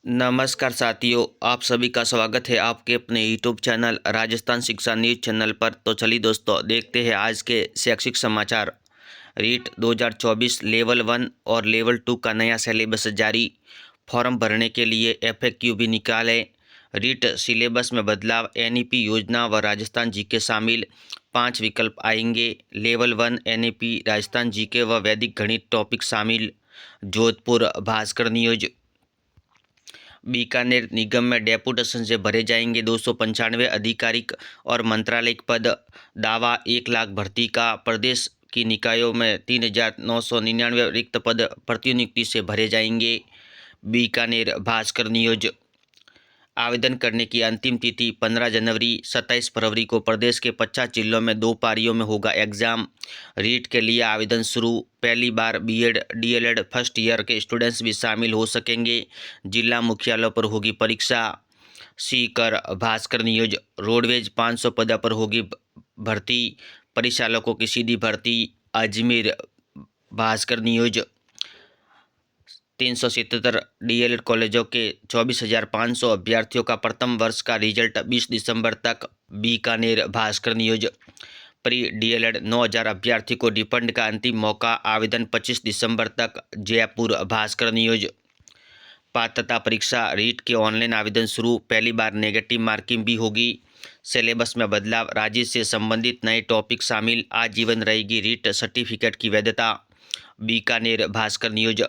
नमस्कार साथियों, आप सभी का स्वागत है आपके अपने यूट्यूब चैनल राजस्थान शिक्षा न्यूज़ चैनल पर। तो चलिए दोस्तों, देखते हैं आज के शैक्षिक समाचार। रीट 2024 लेवल 1 और लेवल 2 का नया सिलेबस जारी। फॉर्म भरने के लिए FAQ भी निकाले। रीट सिलेबस में बदलाव, NEP योजना व राजस्थान जीके शामिल। 5 विकल्प आएंगे। लेवल 1 NEP राजस्थान जीके व वैदिक गणित टॉपिक शामिल। जोधपुर भास्कर न्यूज। बीकानेर निगम में डेपुटेशन से भरे जाएंगे 295 आधिकारिक और मंत्रालयिक पद। दावा 1 लाख भर्ती का। प्रदेश की निकायों में 3999 रिक्त पद प्रतिनियुक्ति से भरे जाएंगे। बीकानेर भास्कर न्यूज। आवेदन करने की अंतिम तिथि 15 जनवरी। 27 फरवरी को प्रदेश के 50 जिलों में 2 पारियों में होगा एग्जाम। रीट के लिए आवेदन शुरू। पहली बार BEd DLEd फर्स्ट ईयर के स्टूडेंट्स भी शामिल हो सकेंगे। जिला मुख्यालयों पर होगी परीक्षा। सीकर भास्कर न्यूज। रोडवेज 500 पदों पर होगी भर्ती। परिचालकों की सीधी भर्ती। अजमेर भास्कर न्यूज। 377 DLEd कॉलेजों के 24,500 अभ्यर्थियों का प्रथम वर्ष का रिजल्ट 20 दिसंबर तक। Bikaner Bhaskar news. Pre DLEd 9,000 अभ्यर्थी को रिफंड का अंतिम मौका। आवेदन 25 दिसंबर तक। जयपुर भास्कर न्यूज। पात्रता परीक्षा। रीट के ऑनलाइन आवेदन शुरू। पहली बार नेगेटिव मार्किंग भी होगी। सिलेबस में बदलाव, राज्य से संबंधित नए टॉपिक शामिल। आजीवन रहेगी रीट सर्टिफिकेट की वैधता। बीकानेर भास्कर न्यूज।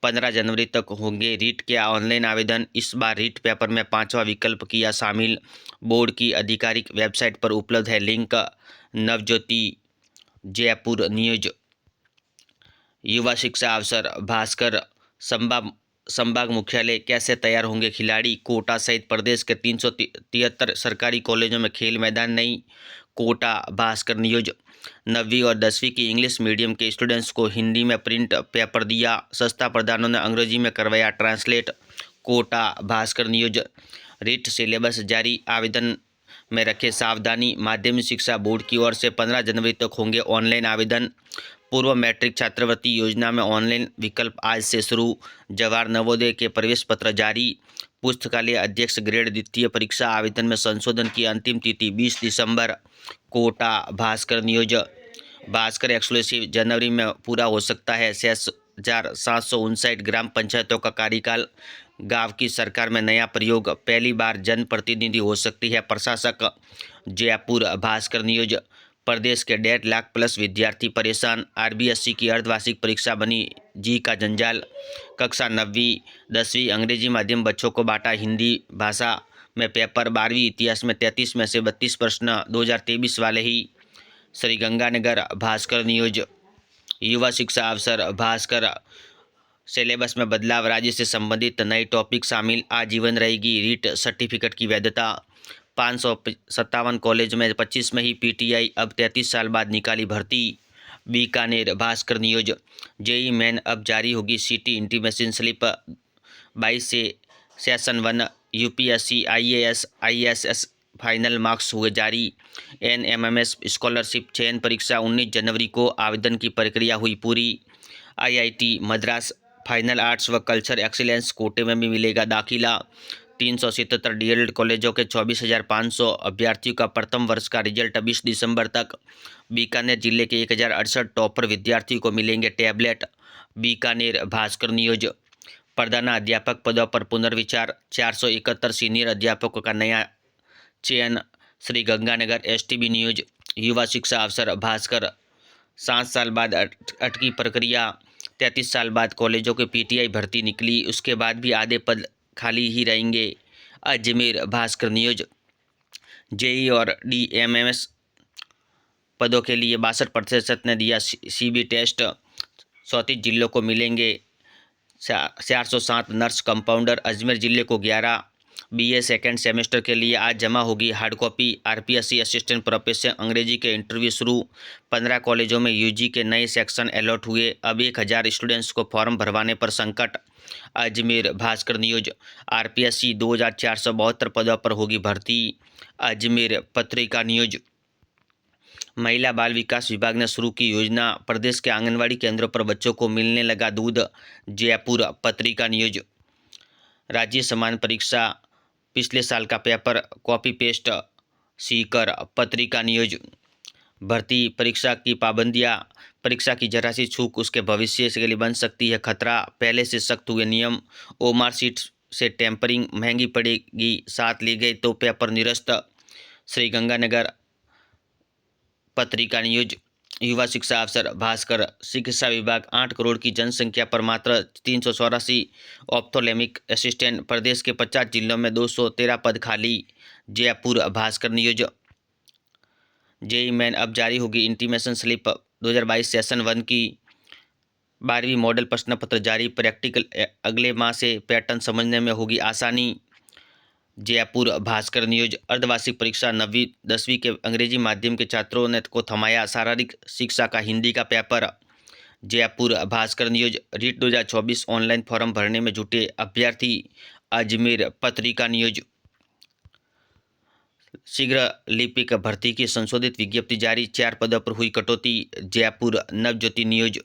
15 जनवरी तक होंगे रीट के ऑनलाइन आवेदन। इस बार रीट पेपर में 5वां विकल्प किया शामिल। बोर्ड की आधिकारिक वेबसाइट पर उपलब्ध है लिंक। नवज्योति जयपुर न्यूज। युवा शिक्षा अवसर। भास्कर संभाग मुख्यालय, कैसे तैयार होंगे खिलाड़ी। कोटा सहित प्रदेश के 373 सरकारी कॉलेजों में खेल मैदान नहीं। कोटा भास्कर न्यूज। 9वीं और 10वीं की इंग्लिश मीडियम के स्टूडेंट्स को हिंदी में प्रिंट पेपर दिया। संस्था प्रधानों ने अंग्रेजी में करवाया translate. Kota Bhaskar news. REET syllabus जारी, आवेदन में रखे सावधानी। माध्यमिक शिक्षा बोर्ड की ओर से 15 जनवरी तक होंगे ऑनलाइन आवेदन। पूर्व मैट्रिक छात्रवृत्ति योजना में ऑनलाइन विकल्प आज से शुरू। जवाहर नवोदय के प्रवेश पत्र जारी। पुस्तकालय अध्यक्ष ग्रेड द्वितीय परीक्षा आवेदन में संशोधन की अंतिम तिथि 20 दिसंबर। कोटा भास्कर न्यूज। भास्कर एक्सक्लूसिव, जनवरी में पूरा हो सकता है 6,759 ग्राम पंचायतों का कार्यकाल। गांव की सरकार में नया प्रयोग, पहली बार जनप्रतिनिधि हो सकती है प्रशासक। जयपुर भास्कर न्यूज। प्रदेश के 1.5 लाख प्लस विद्यार्थी परेशान। RBSC की अर्धवार्षिक परीक्षा बनी जी का जंजाल। कक्षा 9वीं 10वीं अंग्रेजी माध्यम बच्चों को बांटा हिंदी भाषा में पेपर। 12वीं इतिहास में 33 में से 32 प्रश्न 2023 वाले ही। श्रीगंगानगर भास्कर न्यूज। युवा शिक्षा अवसर। भास्कर सिलेबस में बदलाव, राज्य से संबंधित नए टॉपिक शामिल। आजीवन रहेगी रीट सर्टिफिकेट की वैधता। 557 कॉलेज में 25 में ही PTI, अब 33 साल बाद निकाली भर्ती। Bikaner Bhaskar news. JEE main अब जारी होगी सिटी इंटीमेशन स्लिप। 22 से session 1 UPSC IAS ISS final marks हुए जारी। NMMS स्कॉलरशिप चयन परीक्षा 19 जनवरी को आवेदन की प्रक्रिया हुई पूरी। IIT मद्रास फाइनल आर्ट्स व कल्चर एक्सीलेंस कोटे में भी मिलेगा दाखिला। 377 DLEd कॉलेजों के 24,500 अभ्यर्थियों का प्रथम वर्ष का रिजल्ट 20 दिसंबर तक। बीकानेर जिले के 1068 टॉपर विद्यार्थियों को मिलेंगे टैबलेट। बीकानेर भास्कर न्यूज। प्रधानाध्यापक पदों पर पुनर्विचार, 471 सीनियर अध्यापकों का नया चयन। Sriganganagar STB news. युवा शिक्षा अवसर। भास्कर 7 साल बाद अटकी प्रक्रिया। 33 साल बाद कॉलेजों के PTI भर्ती निकली, उसके बाद भी आधे पद खाली ही रहेंगे। अजमेर भास्कर न्यूज। JEE और DMMS पदों के लिए 62% ने दिया CB टेस्ट। 34 जिलों को मिलेंगे 407 नर्स कंपाउंडर। अजमेर जिले को 11। BA सेकेंड सेमेस्टर के लिए आज जमा होगी hard copy. RPSC assistant professor अंग्रेजी के इंटरव्यू शुरू। 15 कॉलेजों में UG के नए सेक्शन अलॉट हुए। अब 1000 स्टूडेंट्स को फॉर्म भरवाने पर संकट। अजमेर भास्कर न्यूज। RPSC 2472 पदों पर होगी भर्ती। अजमेर पत्रिका न्यूज। महिला बाल विकास विभाग ने शुरू की योजना, प्रदेश के आंगनवाड़ी केंद्रों पर बच्चों को मिलने लगा दूध। जयपुर पत्रिका न्यूज। राज्य समान परीक्षा पिछले साल का पेपर कॉपी पेस्ट सीकर पत्रिका नियोजन। भर्ती परीक्षा की पाबंदियां, परीक्षा की जरा सी चूक उसके भविष्य के लिए बन सकती है खतरा। पहले से सख्त हुए नियम, ओमार सीट से टेम्परिंग महंगी पड़ेगी, साथ ले गए तो पेपर निरस्त। श्री गंगानगर पत्रिका न्यूज। युवा शिक्षा अफसर भास्कर, चिकित्सा विभाग 8 करोड़ की जनसंख्या पर मात्र 384 ऑप्थोलेमिक असिस्टेंट, प्रदेश के 50 जिलों में 213 पद खाली। Jaipur Bhaskar news. JE main अब जारी होगी इंटीमेशन स्लिप, 2022 सेशन 1 की 12वीं मॉडल प्रश्न पत्र जारी, प्रैक्टिकल अगले माह से, पैटर्न समझने में होगी आसानी। जयपुर भास्कर न्यूज। अर्धवार्षिक परीक्षा 9वीं 10वीं के अंग्रेजी माध्यम के छात्रों ने को थमाया शारीरिक शिक्षा का हिंदी का पेपर। Jaipur Bhaskar news. REET 2024 online form भरने में जुटे अभ्यर्थी। अजमेर पत्रिका न्यूज। शीघ्र लिपिक भर्ती की संशोधित विज्ञप्ति जारी, 4 पदों पर हुई कटौती। जयपुर नवज्योति न्यूज।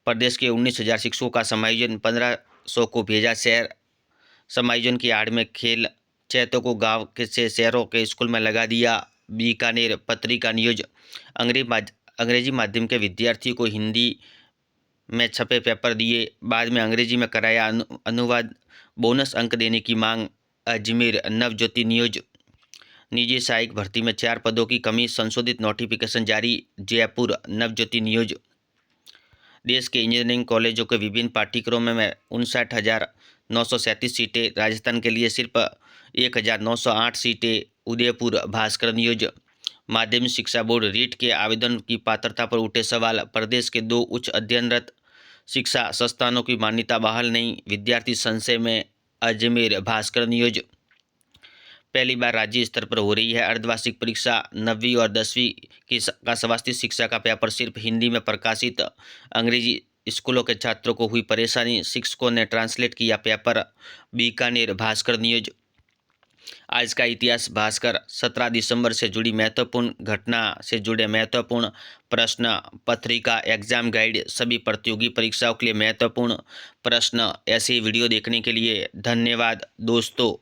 प्रदेश के 19,000 शिक्षकों का समायोजन, 1500 को भेजा शहर। समायोजन की आड़ में खेल चैतों को गांव से शहरों के स्कूल में लगा दिया। बीकानेर पत्रिका न्यूज। अंग्रेजी माध्यम के विद्यार्थियों को हिंदी में छपे पेपर दिए, बाद में अंग्रेजी में कराया अनुवाद, बोनस अंक देने की मांग। अजमेर नवज्योति न्यूज। निजी सहायक भर्ती में 4 पदों की कमी, संशोधित नोटिफिकेशन जारी। जयपुर नवज्योति न्यूज। देश के इंजीनियरिंग कॉलेजों के विभिन्न पाठ्यक्रमों में 59,937 सीटें, राजस्थान के लिए सिर्फ 1,908 सीटें। उदयपुर भास्कर न्यूज। माध्यमिक शिक्षा बोर्ड रीट के आवेदन की पात्रता पर उठे सवाल, प्रदेश के 2 उच्च अध्ययनरत शिक्षा संस्थानों की मान्यता बहाल नहीं, विद्यार्थी संशय में। अजमेर भास्कर न्यूज। पहली बार राज्य स्तर पर हो रही है अर्धवार्षिक परीक्षा, 9वीं और 10वीं का स्वास्थ्य शिक्षा का पेपर सिर्फ हिंदी में प्रकाशित, अंग्रेजी स्कूलों के छात्रों को हुई परेशानी, शिक्षकों ने ट्रांसलेट किया पेपर। बीकानेर भास्कर न्यूज। आज का इतिहास भास्कर, 17 दिसंबर से जुड़ी महत्वपूर्ण घटना से जुड़े महत्वपूर्ण प्रश्न, पत्रिका एग्जाम गाइड, सभी प्रतियोगी परीक्षाओं के लिए महत्वपूर्ण प्रश्न। ऐसे वीडियो देखने के लिए धन्यवाद दोस्तों।